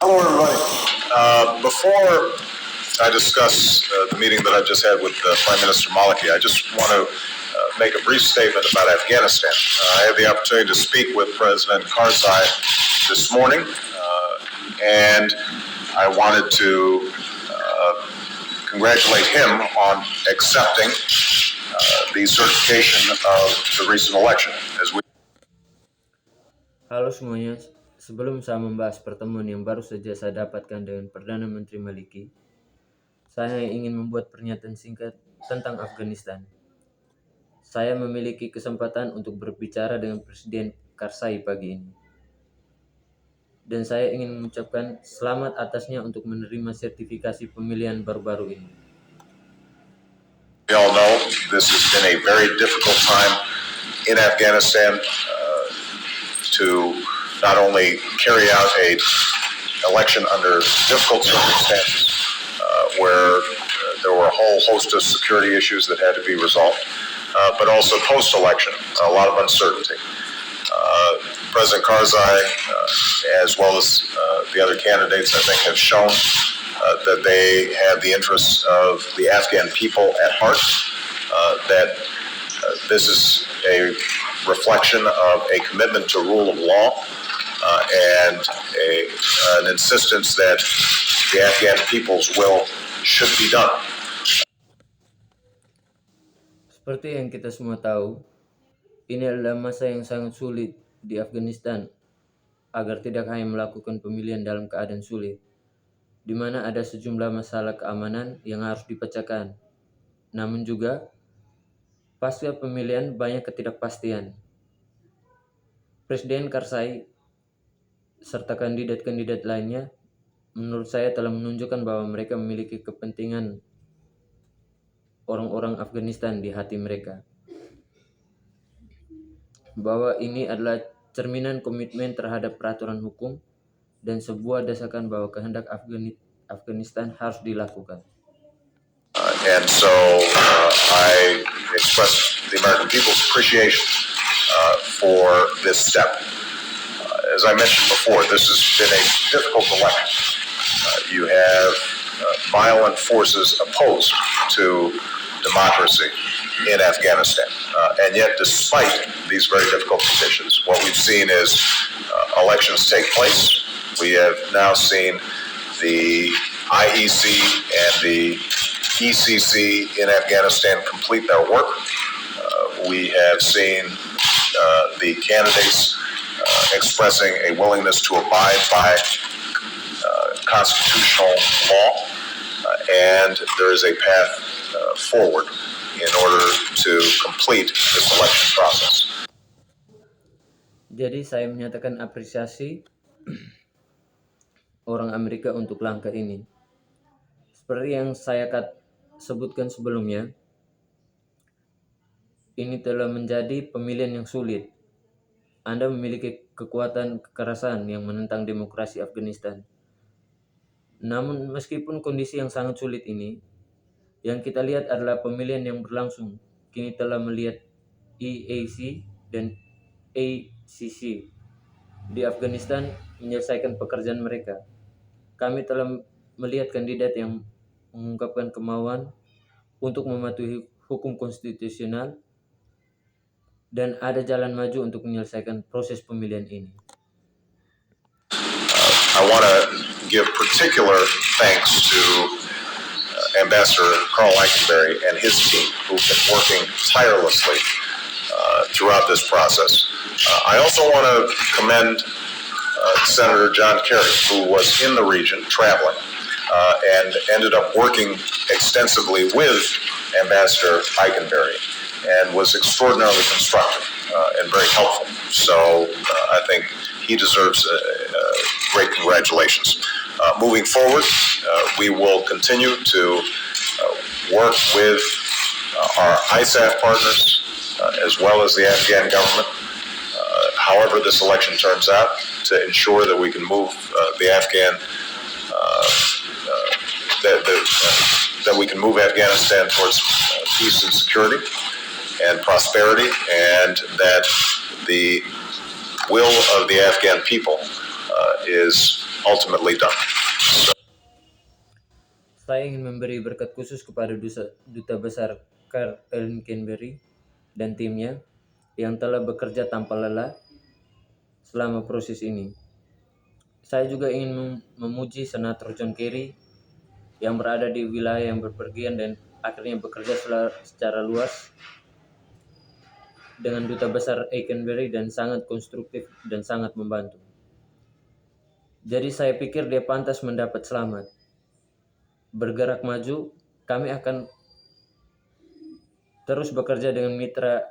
Hello, everybody. Before I discuss the meeting that I just had with Prime Minister Maliki, I just want to make a brief statement about Afghanistan. I had the opportunity to speak with President Karzai this morning, and I wanted to congratulate him on accepting the certification of the recent election. Halo semuanya, sebelum saya membahas pertemuan yang baru saja saya dapatkan dengan Perdana Menteri Maliki, saya ingin membuat pernyataan singkat tentang Afghanistan. Saya memiliki kesempatan untuk berbicara dengan Presiden Karzai pagi ini. Dan saya ingin mengucapkan selamat atasnya untuk menerima sertifikasi pemilihan baru-baru ini. We all know this has been a very difficult time in Afghanistan to not only carry out an election under difficult circumstances where there were a whole host of security issues that had to be resolved, but also post-election, a lot of uncertainty. President Karzai, as well as the other candidates, I think, have shown that they have the interests of the Afghan people at heart, that this is a reflection of a commitment to rule of law and an insistence that the Afghan people's will should be done. Seperti yang kita semua tahu, ini adalah masa yang sangat sulit di Afghanistan agar tidak hanya melakukan pemilihan dalam keadaan sulit, di mana ada sejumlah masalah keamanan yang harus dipecahkan. Namun juga, pasca pemilihan banyak ketidakpastian. Presiden Karzai serta kandidat-kandidat lainnya menurut saya telah menunjukkan bahwa mereka memiliki kepentingan orang-orang Afghanistan di hati mereka. Bahwa ini adalah cerminan komitmen terhadap peraturan hukum dan sebuah desakan bahwa kehendak Afghanistan harus dilakukan. And so I express the American people's appreciation for this step. As I mentioned before, this has been a difficult election. You have violent forces opposed to democracy in Afghanistan. And yet, despite these very difficult conditions, what we've seen is elections take place. We have now seen the IEC and the ECC in Afghanistan complete their work. We have seen the candidates expressing a willingness to abide by constitutional law, and there is a path forward in order to complete this election process. Jadi saya menyatakan apresiasi orang Amerika untuk langkah ini. Seperti yang saya sebutkan sebelumnya, ini telah menjadi pemilihan yang sulit. Anda memiliki kekuatan kekerasan yang menentang demokrasi Afghanistan. Namun meskipun kondisi yang sangat sulit ini, yang kita lihat adalah pemilihan yang berlangsung. Kini telah melihat EAC dan ACC di Afghanistan menyelesaikan pekerjaan mereka. Kami telah melihat kandidat yang mengungkapkan kemauan untuk mematuhi hukum konstitusional dan ada jalan maju untuk menyelesaikan proses pemilihan ini. I want to give particular thanks to Ambassador Carl Eikenberry and his team, who've been working tirelessly throughout this process. I also want to commend Senator John Kerry, who was in the region traveling and ended up working extensively with Ambassador Eikenberry and was extraordinarily constructive and very helpful. So I think he deserves great congratulations. Moving forward, we will continue to work with our ISAF partners as well as the Afghan government, however this election turns out, to ensure that we can move the Afghan that we can move Afghanistan towards peace and security and prosperity, and that the will of the Afghan people is ultimately done. Saya ingin memberi berkat khusus kepada Duta Besar Karl Canberry dan timnya yang telah bekerja tanpa lelah selama proses ini. Saya juga ingin memuji Senator John Kerry yang berada di wilayah yang berpergian dan akhirnya bekerja secara luas dengan Duta Besar Canberry dan sangat konstruktif dan sangat membantu. Jadi saya pikir dia pantas mendapat selamat. Bergerak maju, kami akan terus bekerja dengan mitra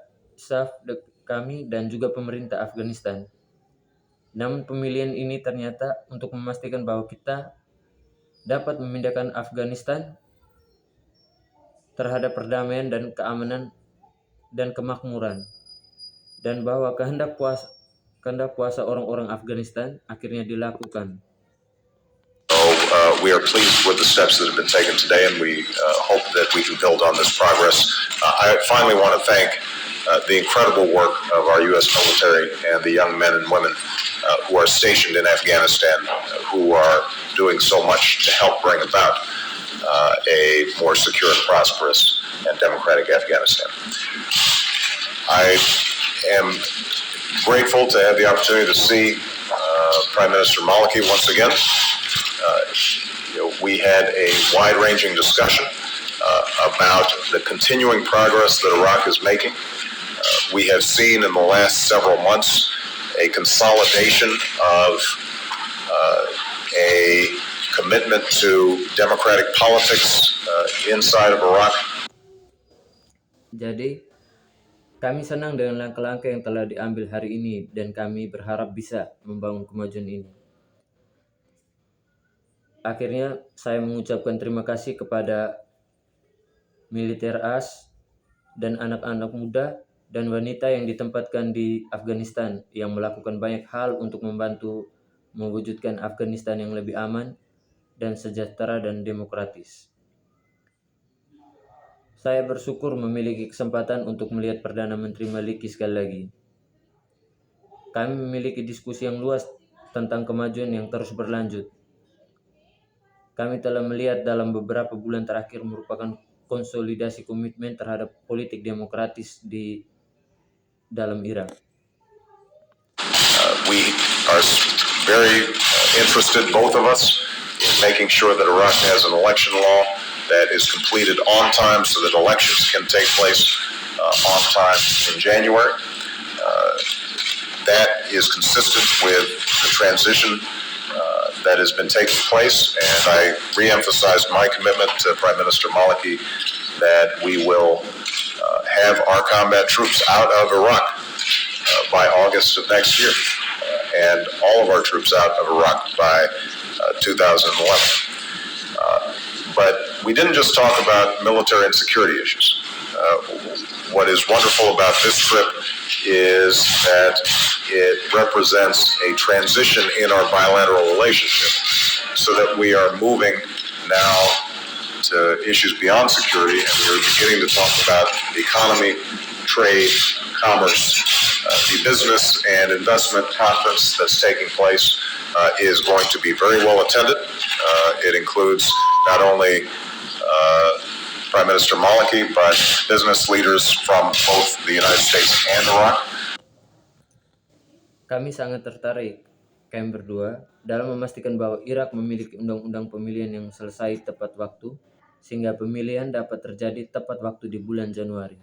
kami dan juga pemerintah Afghanistan. Namun pemilihan ini ternyata untuk memastikan bahwa kita dapat memindahkan Afghanistan terhadap perdamaian dan keamanan dan kemakmuran, dan bahwa kehendak puasa orang-orang Afghanistan akhirnya dilakukan. We are pleased with the steps that have been taken today, and we hope that we can build on this progress. I finally want to thank the incredible work of our U.S. military and the young men and women who are stationed in Afghanistan, who are doing so much to help bring about a more secure and prosperous and democratic Afghanistan. I am grateful to have the opportunity to see Prime Minister Maliki once again. We had a wide-ranging discussion about the continuing progress that Iraq is making. We have seen in the last several months a consolidation of a commitment to democratic politics inside of Iraq. Jadi, kami senang dengan langkah-langkah yang telah diambil hari ini dan kami berharap bisa membangun kemajuan ini. Akhirnya, saya mengucapkan terima kasih kepada militer AS dan anak-anak muda dan wanita yang ditempatkan di Afghanistan yang melakukan banyak hal untuk membantu mewujudkan Afghanistan yang lebih aman dan sejahtera dan demokratis. Saya bersyukur memiliki kesempatan untuk melihat Perdana Menteri Maliki sekali lagi. Kami memiliki diskusi yang luas tentang kemajuan yang terus berlanjut. Kami telah melihat dalam beberapa bulan terakhir merupakan konsolidasi komitmen terhadap politik demokratis di dalam Irak. We are very interested, both of us, in making sure that Iraq has an election law that is completed on time so that elections can take place on time in January. That is consistent with the transition that has been taking place, and I re-emphasized my commitment to Prime Minister Maliki that we will have our combat troops out of Iraq by August of next year, and all of our troops out of Iraq by 2011. But we didn't just talk about military and security issues. What is wonderful about this trip is that it represents a transition in our bilateral relationship, so that we are moving now to issues beyond security, and we're beginning to talk about the economy, trade, commerce. The business and investment conference that's taking place is going to be very well attended. It includes not only Prime Minister Maliki, but business leaders from both the United States and Iraq. Kami sangat tertarik, kami berdua, dalam memastikan bahwa Irak memiliki undang-undang pemilihan yang selesai tepat waktu, sehingga pemilihan dapat terjadi tepat waktu di bulan Januari.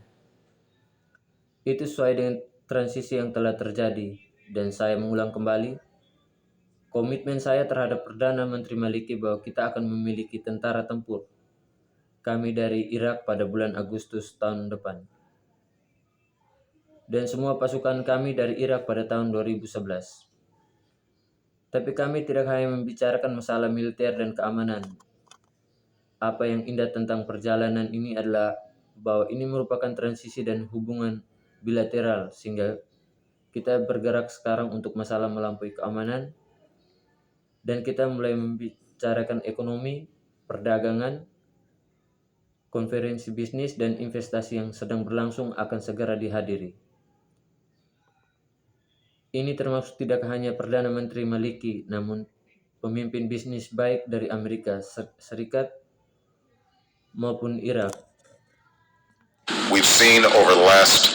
Itu sesuai dengan transisi yang telah terjadi, dan saya mengulang kembali, komitmen saya terhadap Perdana Menteri Maliki bahwa kita akan memiliki tentara tempur kami dari Irak pada bulan Agustus tahun depan, dan semua pasukan kami dari Irak pada tahun 2011. Tapi kami tidak hanya membicarakan masalah militer dan keamanan. Apa yang indah tentang perjalanan ini adalah bahwa ini merupakan transisi dan hubungan bilateral, sehingga kita bergerak sekarang untuk masalah melampaui keamanan, dan kita mulai membicarakan ekonomi, perdagangan, konferensi bisnis, dan investasi yang sedang berlangsung akan segera dihadiri. Ini termasuk tidak hanya Perdana Menteri Maliki, namun pemimpin bisnis baik dari Amerika Serikat maupun Irak. We've seen over the last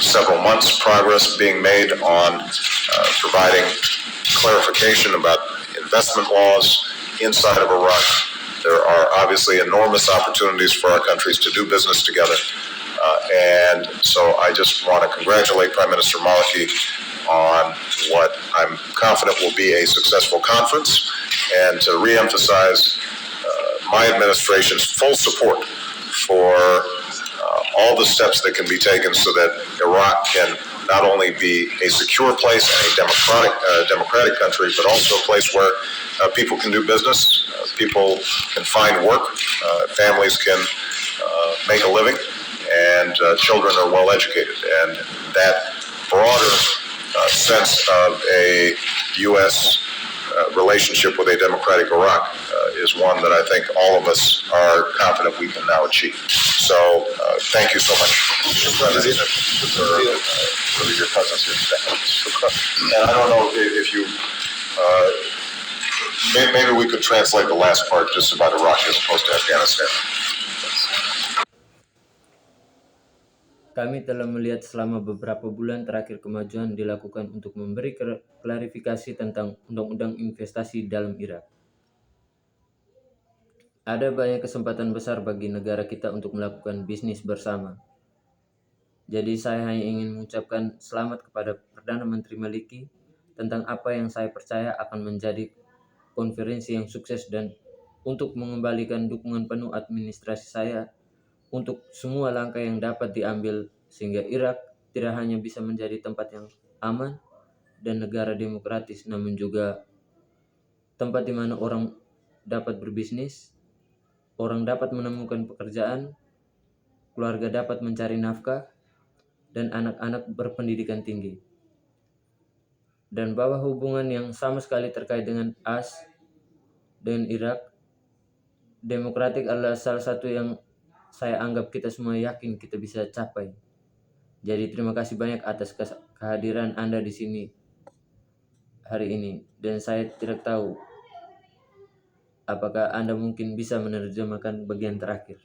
several months progress being made on providing clarification about investment laws inside of Iraq. There are obviously enormous opportunities for our countries to do business together. And so I just want to congratulate Prime Minister Maliki on what I'm confident will be a successful conference, and to reemphasize my administration's full support for all the steps that can be taken so that Iraq can not only be a secure place and a democratic country, but also a place where people can do business, people can find work, families can make a living, and children are well educated. And that broader sense of a U.S. Relationship with a democratic Iraq is one that I think all of us are confident we can now achieve. So thank you so much, Mr. President, for your presence here today. And I don't know if you, maybe we could translate the last part just about Iraq as opposed to Afghanistan. Kami telah melihat selama beberapa bulan terakhir kemajuan dilakukan untuk memberi klarifikasi tentang undang-undang investasi dalam Irak. Ada banyak kesempatan besar bagi negara kita untuk melakukan bisnis bersama. Jadi saya hanya ingin mengucapkan selamat kepada Perdana Menteri Maliki tentang apa yang saya percaya akan menjadi konferensi yang sukses, dan untuk mengembalikan dukungan penuh administrasi saya untuk semua langkah yang dapat diambil sehingga Irak tidak hanya bisa menjadi tempat yang aman dan negara demokratis, namun juga tempat di mana orang dapat berbisnis, orang dapat menemukan pekerjaan, keluarga dapat mencari nafkah, dan anak-anak berpendidikan tinggi. Dan bahwa hubungan yang sama sekali terkait dengan dengan Irak demokratik adalah salah satu yang saya anggap kita semua yakin kita bisa capai. Jadi terima kasih banyak atas kehadiran Anda di sini hari ini. Dan saya tidak tahu apakah Anda mungkin bisa menerjemahkan bagian terakhir.